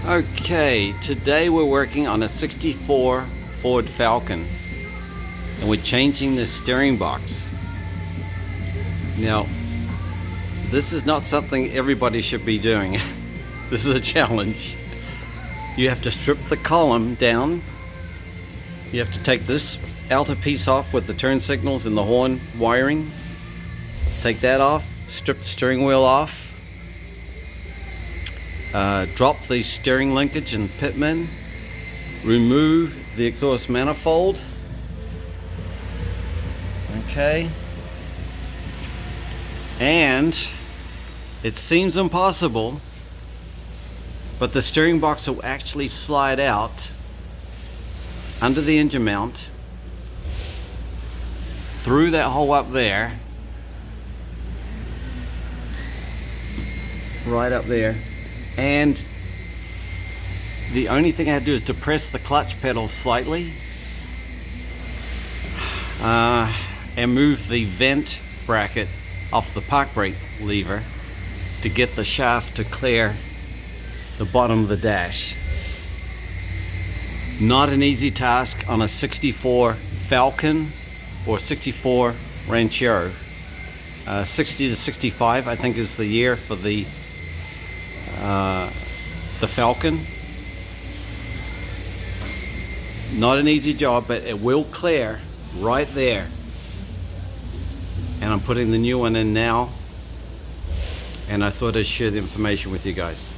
Okay, today we're working on a 64 Ford Falcon and we're changing the steering box. Now, this is not something everybody should be doing. This is a challenge. You have to strip the column down. You have to take this outer piece off with the turn signals and the horn wiring. Take that off, strip the steering wheel off. Drop the steering linkage and pitman, remove the exhaust manifold. Okay, and it seems impossible, but the steering box will actually slide out under the engine mount through that hole up there, right up there. And the only thing I had to do is depress the clutch pedal slightly and move the vent bracket off the park brake lever to get the shaft to clear the bottom of the dash. Not an easy task on a 64 Falcon or 64 Ranchero. 60 to 65 I think is the year for the Falcon. Not an easy job, but it will clear right there. And I'm putting the new one in now, and I thought I'd share the information with you guys.